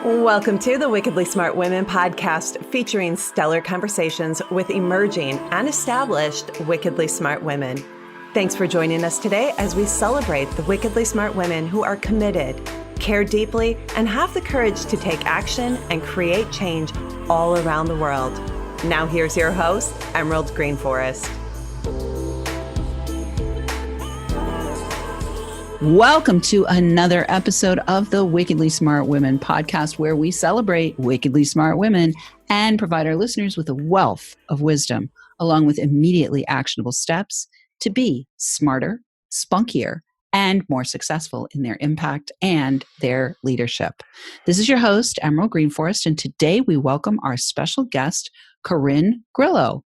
Welcome to the Wickedly Smart Women podcast, featuring stellar conversations with emerging and established wickedly smart women. Thanks for joining us today as we celebrate the wickedly smart women who are committed, care deeply, and have the courage to take action and create change all around the world. Now here's your host, Emerald Greenforest. Welcome to another episode of the Wickedly Smart Women podcast, where we celebrate wickedly smart women and provide our listeners with a wealth of wisdom, along with immediately actionable steps to be smarter, spunkier, and more successful in their impact and their leadership. This is your host, Emerald Greenforest, and today we welcome our special guest, Corrin Grillo.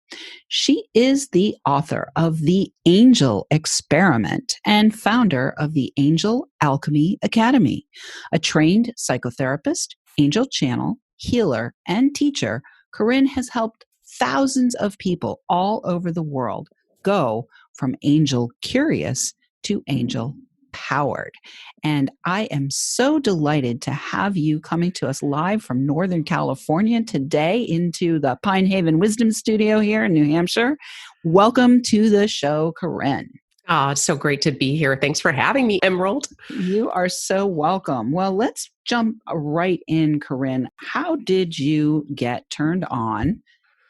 She is the author of The Angel Experiment and founder of the Angel Alchemy Academy. A trained psychotherapist, angel channel, healer, and teacher, Corrin has helped thousands of people all over the world go from angel curious to angel powered. And I am so delighted to have you coming to us live from Northern California today into the Pine Haven Wisdom Studio here in New Hampshire. Welcome to the show, Corrin. Oh, it's so great to be here. Thanks for having me, Emerald. You are so welcome. Well, let's jump right in, Corrin. How did you get turned on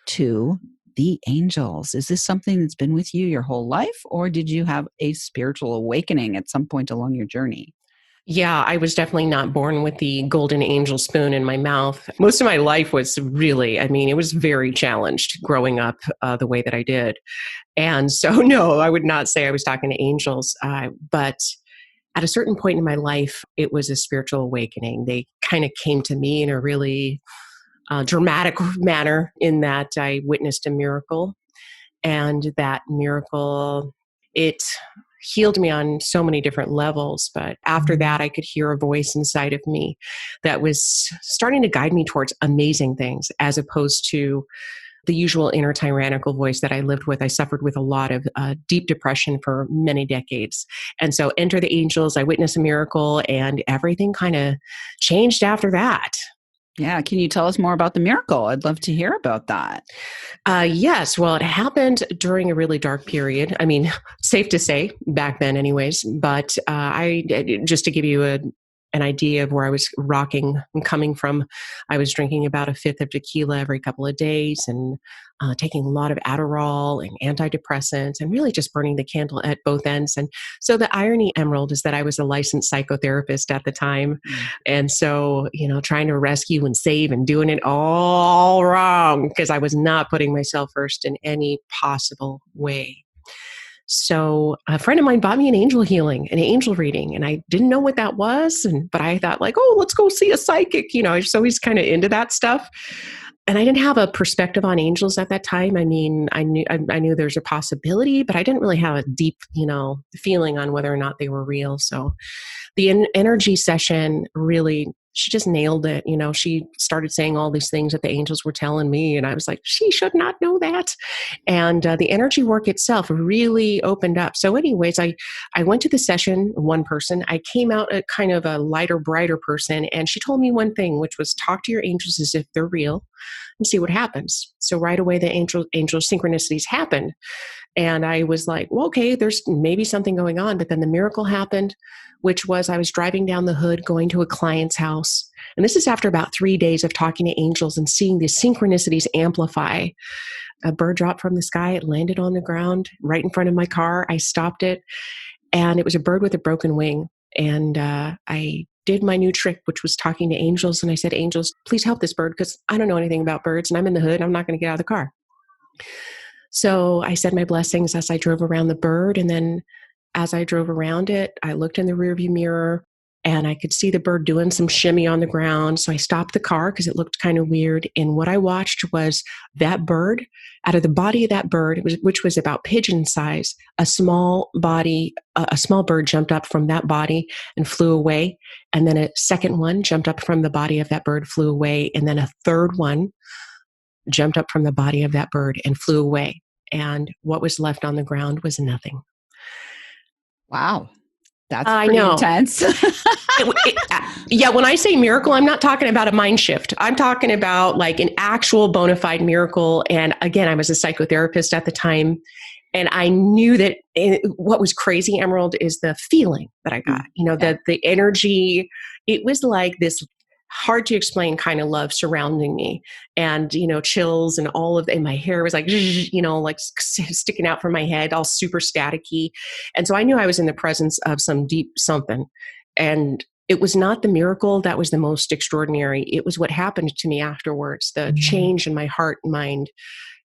to the angels? Is this something that's been with you your whole life, or did you have a spiritual awakening at some point along your journey? Yeah, I was definitely not born with the golden angel spoon in my mouth. Most of my life was really, it was very challenged growing up the way that I did. And so, no, I would not say I was talking to angels. But at a certain point in my life, it was a spiritual awakening. They kind of came to me in a really dramatic manner, in that I witnessed a miracle, and that miracle, it healed me on so many different levels. But after that, I could hear a voice inside of me that was starting to guide me towards amazing things, as opposed to the usual inner tyrannical voice that I lived with. I suffered with a lot of deep depression for many decades. And so enter the angels, I witnessed a miracle, and everything kind of changed after that. Yeah. Can you tell us more about the miracle? I'd love to hear about that. Yes. Well, it happened during a really dark period. Safe to say back then anyways, but just to give you an idea of where I was rocking and coming from, I was drinking about a fifth of tequila every couple of days, and taking a lot of Adderall and antidepressants, and really just burning the candle at both ends. And so the irony, Emerald, is that I was a licensed psychotherapist at the time. And so, trying to rescue and save and doing it all wrong, because I was not putting myself first in any possible way. So a friend of mine bought me an angel reading, and I didn't know what that was. But I thought, let's go see a psychic. I was always kind of into that stuff. And I didn't have a perspective on angels at that time. I knew there's a possibility, but I didn't really have a deep, feeling on whether or not they were real. So the energy session really, she just nailed it. She started saying all these things that the angels were telling me, and I was like, she should not know that. And the energy work itself really opened up. So anyways, I went to the session, one person. I came out a kind of a lighter, brighter person, and she told me one thing, which was talk to your angels as if they're real and see what happens. So right away, the angel synchronicities happened. And I was like, well, okay, there's maybe something going on. But then the miracle happened, which was I was driving down the hood, going to a client's house. And this is after about 3 days of talking to angels and seeing the synchronicities amplify. A bird dropped from the sky. It landed on the ground right in front of my car. I stopped it, and it was a bird with a broken wing. And I did my new trick, which was talking to angels. And I said, angels, please help this bird, because I don't know anything about birds, and I'm in the hood. I'm not going to get out of the car. So I said my blessings as I drove around the bird. And then as I drove around it, I looked in the rearview mirror, and I could see the bird doing some shimmy on the ground. So I stopped the car because it looked kind of weird. And what I watched was that bird, out of the body of that bird, which was about pigeon size, a small bird jumped up from that body and flew away. And then a second one jumped up from the body of that bird, flew away. And then a third one jumped up from the body of that bird and flew away. And what was left on the ground was nothing. Wow. That's I pretty know. intense. Yeah, when I say miracle, I'm not talking about a mind shift. I'm talking about like an actual bona fide miracle. And again, I was a psychotherapist at the time. And I knew that what was crazy, Emerald, is the feeling that I got. The energy. It was like this hard to explain kind of love surrounding me, and chills and all of. And my hair was like like sticking out from my head, all super staticky. And so I knew I was in the presence of some deep something. And it was not the miracle that was the most extraordinary. It was what happened to me afterwards, the change in my heart and mind.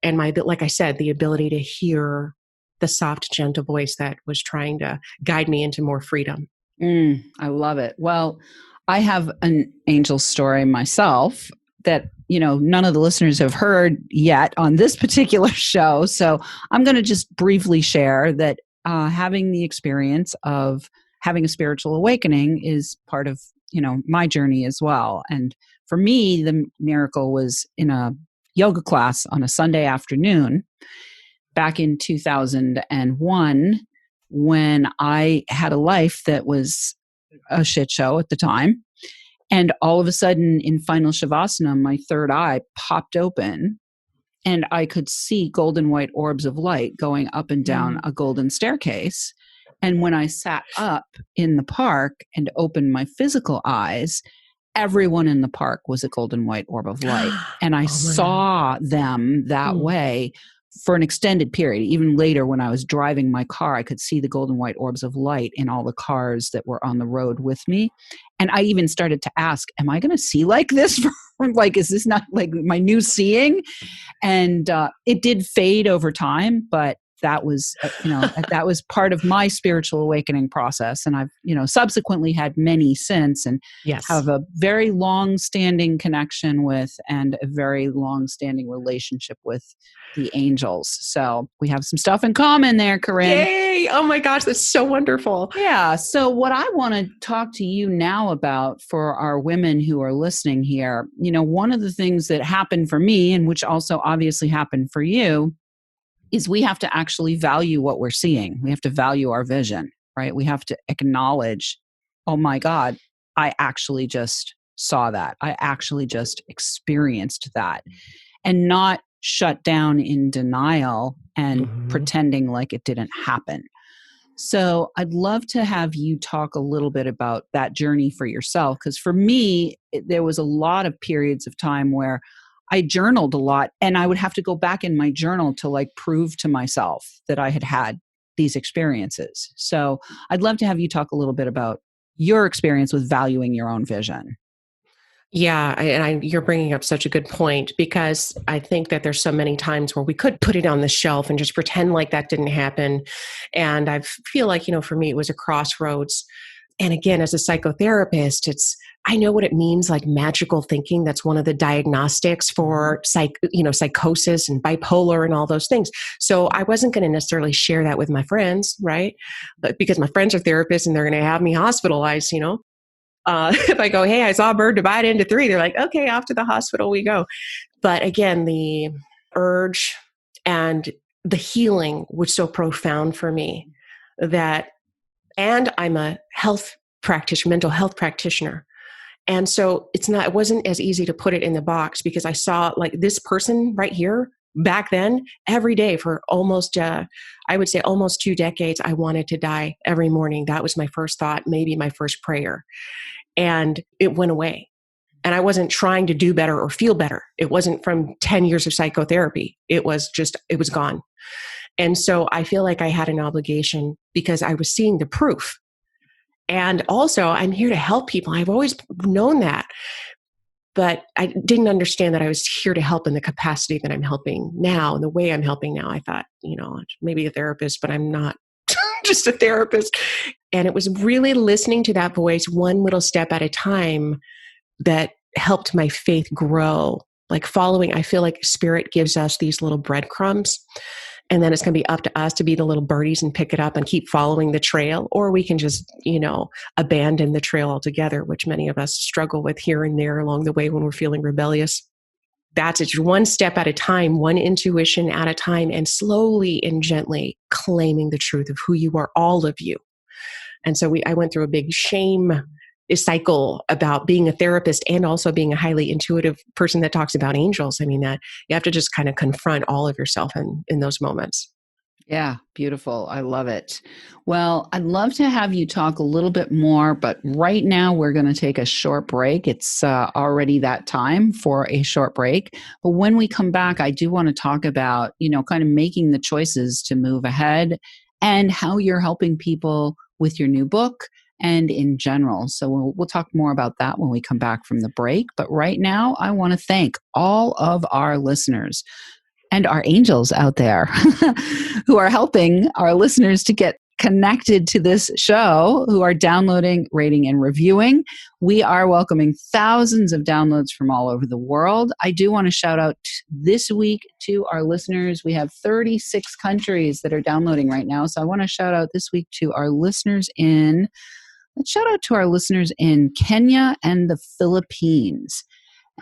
And like I said, the ability to hear the soft, gentle voice that was trying to guide me into more freedom. I love it. Well, I have an angel story myself that, none of the listeners have heard yet on this particular show. So I'm going to just briefly share that having the experience of having a spiritual awakening is part of, my journey as well. And for me, the miracle was in a yoga class on a Sunday afternoon back in 2001, when I had a life that was a shit show at the time. And all of a sudden in Final Shavasana, my third eye popped open and I could see golden white orbs of light going up and down a golden staircase. And when I sat up in the park and opened my physical eyes, everyone in the park was a golden white orb of light. And I saw them that way for an extended period. Even later, when I was driving my car, I could see the golden white orbs of light in all the cars that were on the road with me. And I even started to ask, am I going to see like this? Is this not like my new seeing? And it did fade over time, but that was, that was part of my spiritual awakening process. And I've, subsequently had many since, and have a very long-standing connection with and a very long-standing relationship with the angels. So we have some stuff in common there, Corinne. Yay! Oh my gosh, that's so wonderful. Yeah. So what I want to talk to you now about for our women who are listening here, one of the things that happened for me, and which also obviously happened for you, is we have to actually value what we're seeing. We have to value our vision, right? We have to acknowledge, oh my God, I actually just saw that. I actually just experienced that. And not shut down in denial and pretending like it didn't happen. So I'd love to have you talk a little bit about that journey for yourself. Because for me, there was a lot of periods of time where I journaled a lot, and I would have to go back in my journal to like prove to myself that I had had these experiences. So I'd love to have you talk a little bit about your experience with valuing your own vision. Yeah, you're bringing up such a good point, because I think that there's so many times where we could put it on the shelf and just pretend like that didn't happen. And I feel like, for me, it was a crossroads. And again, as a psychotherapist, I know what it means, like magical thinking. That's one of the diagnostics for psychosis and bipolar and all those things. So I wasn't going to necessarily share that with my friends, right? But because my friends are therapists and they're going to have me hospitalized, if I go, hey, I saw a bird divide into three, they're like, okay, off to the hospital we go. But again, the urge and the healing was so profound for me and I'm a mental health practitioner. And so it wasn't as easy to put it in the box, because I saw like this person right here back then, every day for almost, I would say almost 2 decades, I wanted to die every morning. That was my first thought, maybe my first prayer. And it went away. And I wasn't trying to do better or feel better. It wasn't from 10 years of psychotherapy. It was gone. And so I feel like I had an obligation, because I was seeing the proof. And also, I'm here to help people. I've always known that. But I didn't understand that I was here to help in the capacity that I'm helping now, and the way I'm helping now. I thought, maybe a therapist, but I'm not just a therapist. And it was really listening to that voice one little step at a time that helped my faith grow. Like following, I feel like Spirit gives us these little breadcrumbs, and then it's going to be up to us to be the little birdies and pick it up and keep following the trail. Or we can just, abandon the trail altogether, which many of us struggle with here and there along the way when we're feeling rebellious. That's it, one step at a time, one intuition at a time, and slowly and gently claiming the truth of who you are, all of you. And so I went through a big shame cycle about being a therapist and also being a highly intuitive person that talks about angels. I mean, that you have to just kind of confront all of yourself in those moments. Yeah, beautiful. I love it. Well, I'd love to have you talk a little bit more, but right now we're going to take a short break. It's already that time for a short break. But when we come back, I do want to talk about, kind of making the choices to move ahead and how you're helping people with your new book and in general. So we'll talk more about that when we come back from the break. But right now, I want to thank all of our listeners and our angels out there who are helping our listeners to get connected to this show, who are downloading, rating, and reviewing. We are welcoming thousands of downloads from all over the world. I do want to shout out this week to our listeners. We have 36 countries that are downloading right now. So I want to shout out this week to our listeners let's shout out to our listeners in Kenya and the Philippines.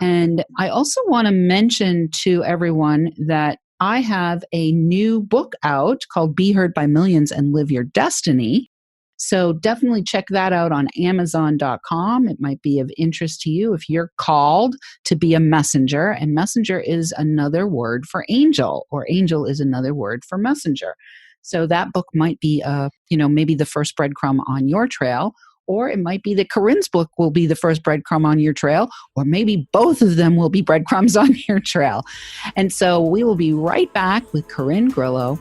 And I also want to mention to everyone that I have a new book out called Be Heard by Millions and Live Your Destiny. So definitely check that out on Amazon.com. It might be of interest to you if you're called to be a messenger. And messenger is another word for angel, or angel is another word for messenger. So that book might be, maybe the first breadcrumb on your trail. Or it might be that Corin's book will be the first breadcrumb on your trail, or maybe both of them will be breadcrumbs on your trail. And so we will be right back with Corrin Grillo.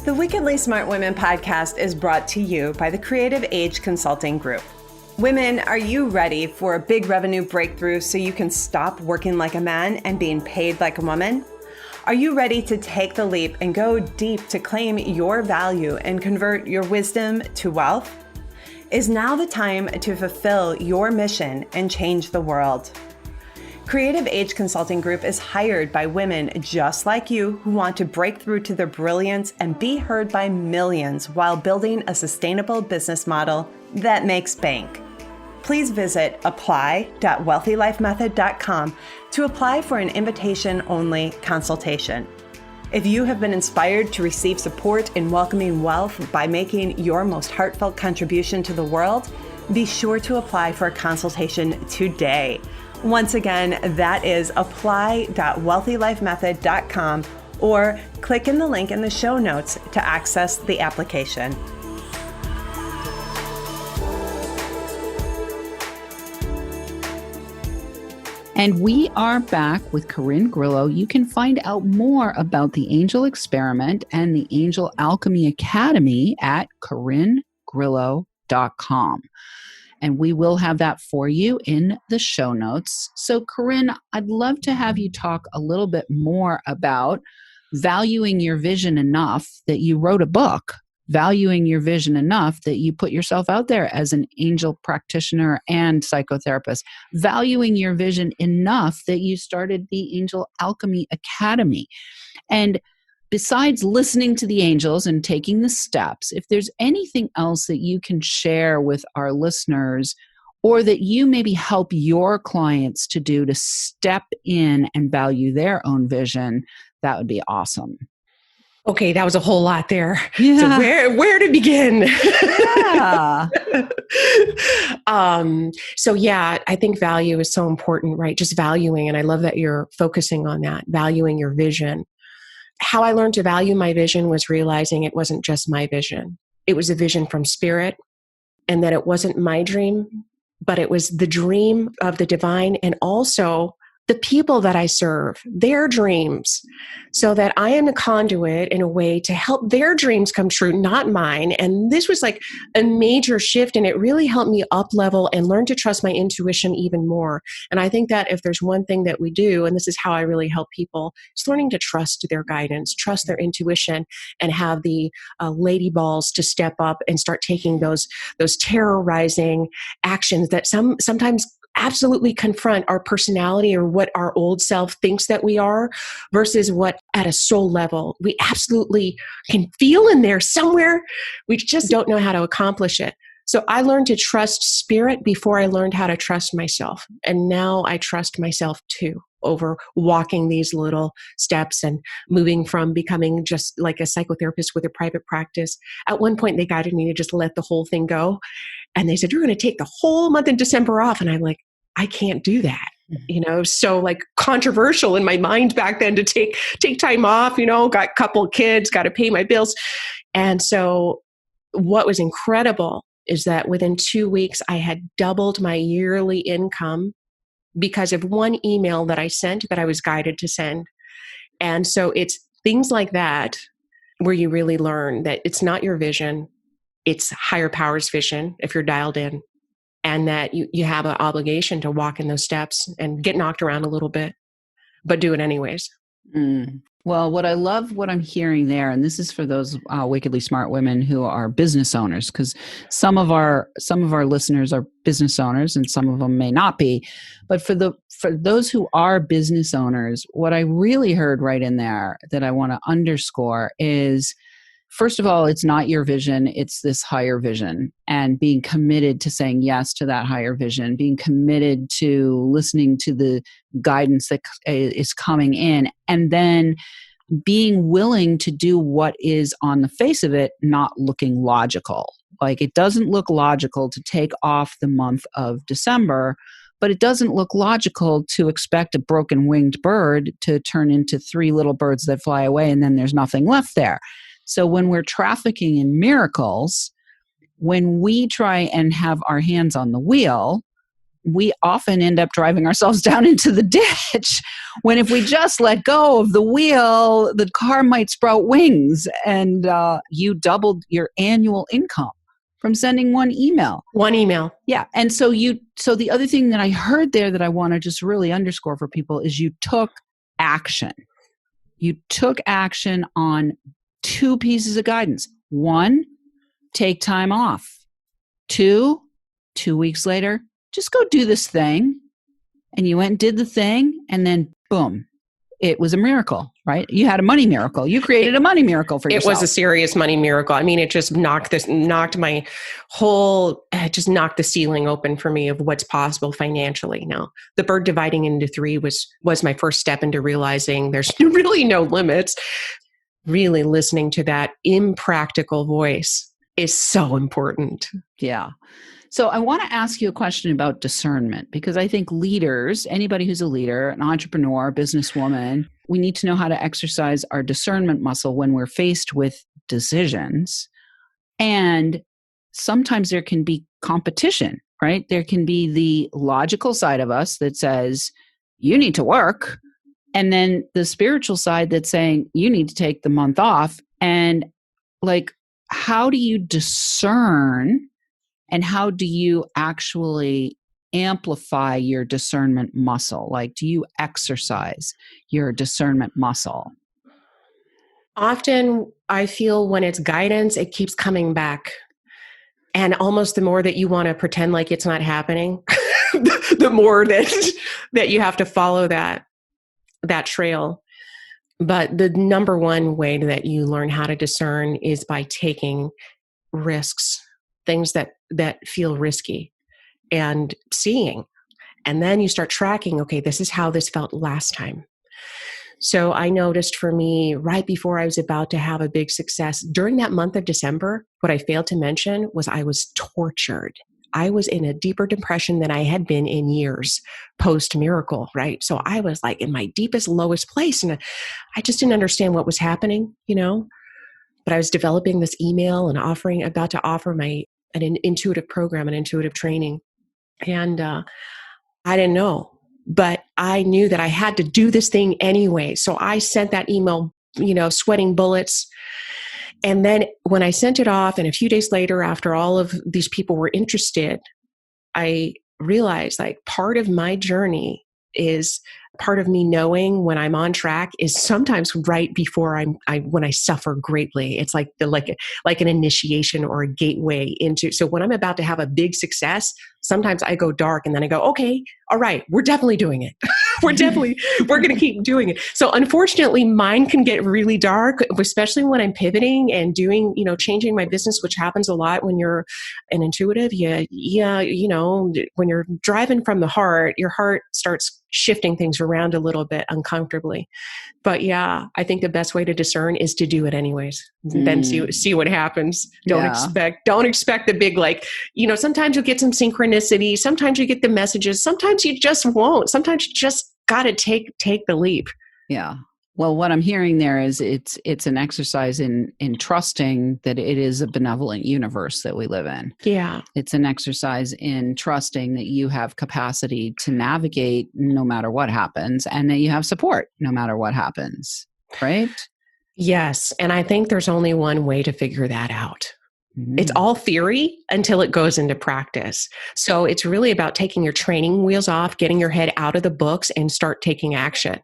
The Wickedly Smart Women podcast is brought to you by the Creative Age Consulting Group. Women, are you ready for a big revenue breakthrough so you can stop working like a man and being paid like a woman? Are you ready to take the leap and go deep to claim your value and convert your wisdom to wealth? Is now the time to fulfill your mission and change the world? Creative Age Consulting Group is hired by women just like you who want to break through to their brilliance and be heard by millions while building a sustainable business model that makes bank. Please visit apply.wealthylifemethod.com to apply for an invitation-only consultation. If you have been inspired to receive support in welcoming wealth by making your most heartfelt contribution to the world, be sure to apply for a consultation today. Once again, that is apply.wealthylifemethod.com, or click in the link in the show notes to access the application. And we are back with Corrin Grillo. You can find out more about the Angel Experiment and the Angel Alchemy Academy at CorrinGrillo.com. And we will have that for you in the show notes. So, Corrin, I'd love to have you talk a little bit more about valuing your vision enough that you wrote a book, valuing your vision enough that you put yourself out there as an angel practitioner and psychotherapist, valuing your vision enough that you started the Angel Alchemy Academy. And besides listening to the angels and taking the steps, if there's anything else that you can share with our listeners, or that you maybe help your clients to do to step in and value their own vision, that would be awesome. Okay, that was a whole lot there. Yeah. So where to begin? Yeah. I think value is so important, right? Just valuing. And I love that you're focusing on that, valuing your vision. How I learned to value my vision was realizing it wasn't just my vision. It was a vision from spirit, and that it wasn't my dream, but it was the dream of the divine, and also the people that I serve, their dreams, so that I am a conduit in a way to help their dreams come true, not mine. And this was like a major shift, and it really helped me up level and learn to trust my intuition even more. And I think that if there's one thing that we do, and this is how I really help people, it's learning to trust their guidance, trust their intuition, and have the lady balls to step up and start taking those terrorizing actions that sometimes absolutely confront our personality or what our old self thinks that we are, versus what at a soul level we absolutely can feel in there somewhere. We just don't know how to accomplish it. So I learned to trust spirit before I learned how to trust myself. And now I trust myself too. over walking these little steps and moving from becoming just like a psychotherapist with a private practice. At one point, they guided me to just let the whole thing go. And they said, you're going to take the whole month of December off. And I'm like, I can't do that. So like controversial in my mind back then to take time off, got a couple of kids, got to pay my bills. And so what was incredible is that within 2 weeks, I had doubled my yearly income because of one email that I sent that I was guided to send. And so it's things like that where you really learn that it's not your vision, it's higher power's vision if you're dialed in. And that you have an obligation to walk in those steps and get knocked around a little bit, but do it anyways. Well, what I'm hearing there, and this is for those wickedly smart women who are business owners, because some of our listeners are business owners and some of them may not be. But for those who are business owners, what I really heard right in there that I want to underscore is, first of all, it's not your vision, it's this higher vision, and being committed to saying yes to that higher vision, being committed to listening to the guidance that is coming in, and then being willing to do what is on the face of it not looking logical. Like, it doesn't look logical to take off the month of December, but it doesn't look logical to expect a broken winged bird to turn into 3 little birds that fly away and then there's nothing left there. So when we're trafficking in miracles, when we try and have our hands on the wheel, we often end up driving ourselves down into the ditch. When if we just let go of the wheel, the car might sprout wings, and you doubled your annual income from sending one email. One email. Yeah. And so the other thing that I heard there that I want to just really underscore for people is you took action. You took action on 2 pieces of guidance. 1, take time off. 2 weeks later, just go do this thing. And you went and did the thing, and then boom, it was a miracle, right? You had a money miracle. You created a money miracle for yourself. It was a serious money miracle. I mean, it just knocked the ceiling open for me of what's possible financially. Now, the bird dividing into 3 was my first step into realizing there's really no limits. Really listening to that impractical voice is so important. Yeah. So I want to ask you a question about discernment, because I think leaders, anybody who's a leader, an entrepreneur, businesswoman, we need to know how to exercise our discernment muscle when we're faced with decisions. And sometimes there can be competition, right? There can be the logical side of us that says, you need to work. And then the spiritual side that's saying, you need to take the month off. And like, how do you discern, and how do you actually amplify your discernment muscle? Like, do you exercise your discernment muscle? Often I feel when it's guidance, it keeps coming back. And almost the more that you want to pretend like it's not happening, the more that you have to follow that trail. But the number one way that you learn how to discern is by taking risks, things that feel risky, and seeing. And then you start tracking, okay, this is how this felt last time. So I noticed for me, right before I was about to have a big success, during that month of December, what I failed to mention was I was tortured. I was in a deeper depression than I had been in years post-miracle, right? So I was like in my deepest, lowest place. And I just didn't understand what was happening, But I was developing this email and about to offer an intuitive program, an intuitive training. And I didn't know, but I knew that I had to do this thing anyway. So I sent that email, sweating bullets. And then when I sent it off, and a few days later, after all of these people were interested, I realized like part of my journey is part of me knowing when I'm on track is sometimes right before when I suffer greatly. It's like an initiation or a gateway into. So when I'm about to have a big success, sometimes I go dark and then I go, okay, all right, we're definitely doing it. we're going to keep doing it. So unfortunately, mine can get really dark, especially when I'm pivoting and doing, changing my business, which happens a lot when you're an intuitive. When you're driving from the heart, your heart starts shifting things around a little bit uncomfortably. But yeah, I think the best way to discern is to do it anyways. Then see what happens. Don't expect the big, sometimes you'll get some synchronicity. Sometimes you get the messages. Sometimes you just won't. Sometimes you just got to take the leap. Yeah. Well, what I'm hearing there is it's an exercise in trusting that it is a benevolent universe that we live in. Yeah. It's an exercise in trusting that you have capacity to navigate no matter what happens, and that you have support no matter what happens, right? Yes. And I think there's only one way to figure that out. It's all theory until it goes into practice. So it's really about taking your training wheels off, getting your head out of the books and start taking action.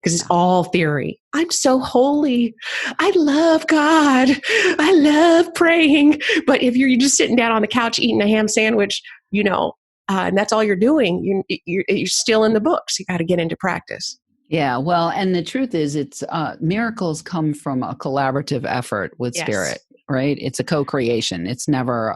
Because it's all theory. I'm so holy. I love God. I love praying. But if you're just sitting down on the couch eating a ham sandwich, and that's all you're doing, you're still in the books. You got to get into practice. Yeah, well, and the truth is, it's miracles come from a collaborative effort with spirit, right? It's a co-creation. It's never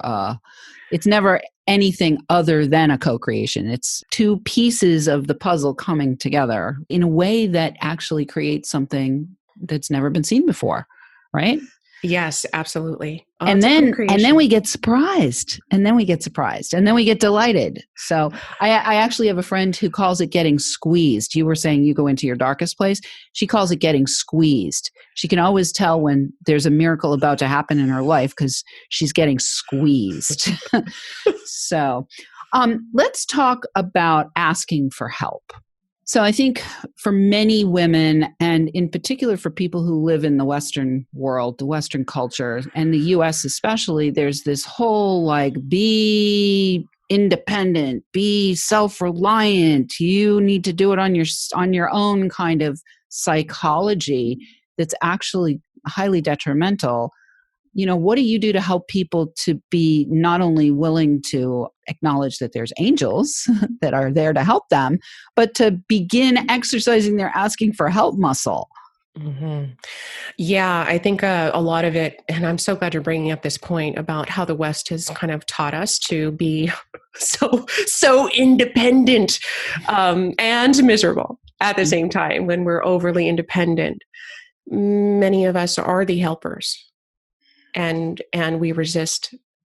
anything other than a co-creation. It's two pieces of the puzzle coming together in a way that actually creates something that's never been seen before, right? Yes, absolutely. And then we get surprised, and then we get delighted. So I actually have a friend who calls it getting squeezed. You were saying you go into your darkest place. She calls it getting squeezed. She can always tell when there's a miracle about to happen in her life because she's getting squeezed. So let's talk about asking for help. So I think for many women, and in particular for people who live in the Western world, the Western culture, and the US especially, there's this whole be independent, be self-reliant, you need to do it on your own kind of psychology that's actually highly detrimental. What do you do to help people to be not only willing to acknowledge that there's angels that are there to help them, but to begin exercising their asking for help muscle? Mm-hmm. Yeah, I think a lot of it, and I'm so glad you're bringing up this point about how the West has kind of taught us to be so independent and miserable at the same time when we're overly independent. Many of us are the helpers. And we resist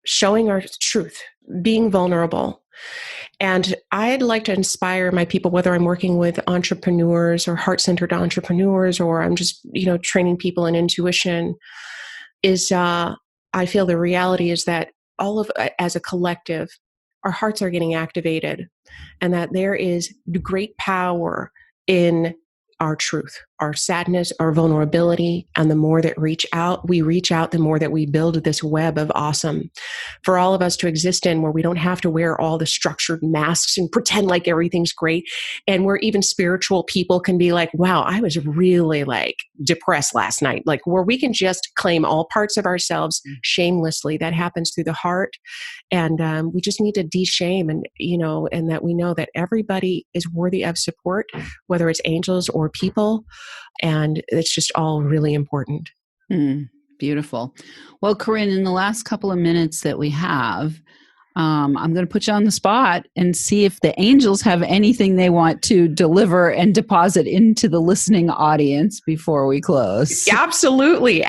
showing our truth, being vulnerable. And I'd like to inspire my people, whether I'm working with entrepreneurs or heart-centered entrepreneurs, or I'm just, training people in intuition, is I feel the reality is that as a collective, our hearts are getting activated, and that there is great power in our truth, our sadness, our vulnerability. And the more that we reach out, the more that we build this web of awesome for all of us to exist in, where we don't have to wear all the structured masks and pretend like everything's great. And where even spiritual people can be like, wow, I was really depressed last night. Where we can just claim all parts of ourselves shamelessly. That happens through the heart. And we just need to de-shame and that we know that everybody is worthy of support, whether it's angels or people. And it's just all really important. Beautiful. Well, Corrin, in the last couple of minutes that we have, I'm going to put you on the spot and see if the angels have anything they want to deliver and deposit into the listening audience before we close. Absolutely.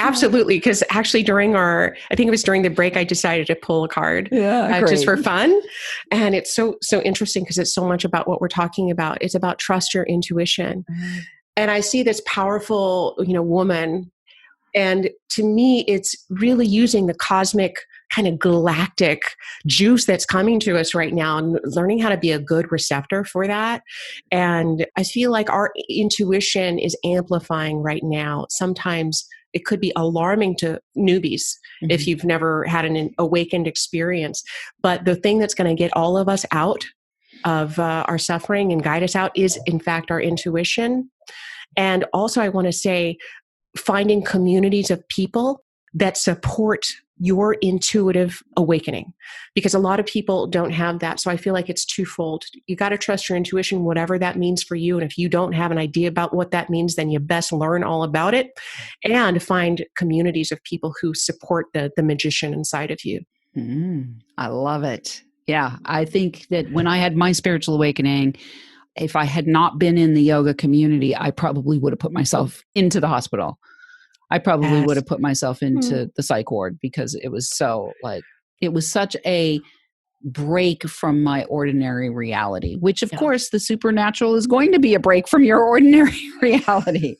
Because actually I think it was during the break, I decided to pull a card just for fun. And it's so interesting because it's so much about what we're talking about. It's about trust your intuition. And I see this powerful, woman. And to me, it's really using the cosmic kind of galactic juice that's coming to us right now and learning how to be a good receptor for that. And I feel like our intuition is amplifying right now. Sometimes it could be alarming to newbies if you've never had an awakened experience. But the thing that's going to get all of us out of our suffering and guide us out is, in fact, our intuition. And also, I want to say, finding communities of people that support your intuitive awakening, because a lot of people don't have that. So I feel like it's twofold. You got to trust your intuition, whatever that means for you. And if you don't have an idea about what that means, then you best learn all about it and find communities of people who support the magician inside of you. I love it. Yeah. I think that when I had my spiritual awakening, if I had not been in the yoga community, I probably would have put myself into the hospital. I probably would have put myself into the psych ward, because it was it was such a break from my ordinary reality, which of course the supernatural is going to be a break from your ordinary reality.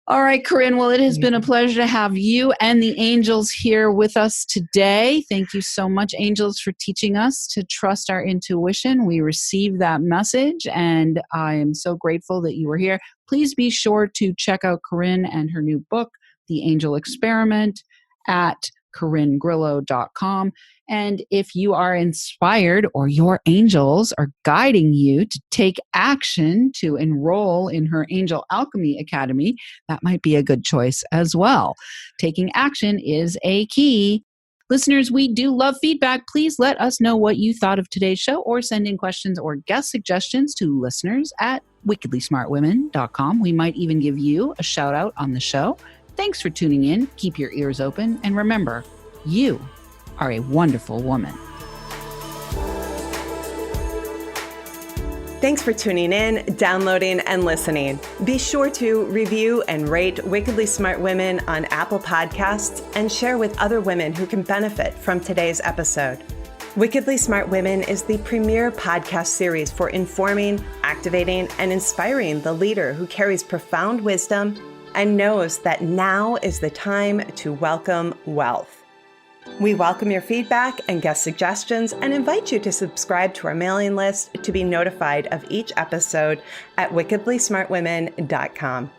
All right, Corrin. Well, it has been a pleasure to have you and the angels here with us today. Thank you so much, angels, for teaching us to trust our intuition. We received that message, and I am so grateful that you were here. Please be sure to check out Corrin and her new book, The Angel Experiment, at CorrinGrillo.com. And if you are inspired, or your angels are guiding you to take action to enroll in her Angel Alchemy Academy, that might be a good choice as well. Taking action is a key. Listeners, we do love feedback. Please let us know what you thought of today's show, or send in questions or guest suggestions to listeners at wickedlysmartwomen.com. We might even give you a shout out on the show. Thanks for tuning in. Keep your ears open. And remember, you are a wonderful woman. Thanks for tuning in, downloading, and listening. Be sure to review and rate Wickedly Smart Women on Apple Podcasts, and share with other women who can benefit from today's episode. Wickedly Smart Women is the premier podcast series for informing, activating, and inspiring the leader who carries profound wisdom and knows that now is the time to welcome wealth. We welcome your feedback and guest suggestions, and invite you to subscribe to our mailing list to be notified of each episode at wickedlysmartwomen.com.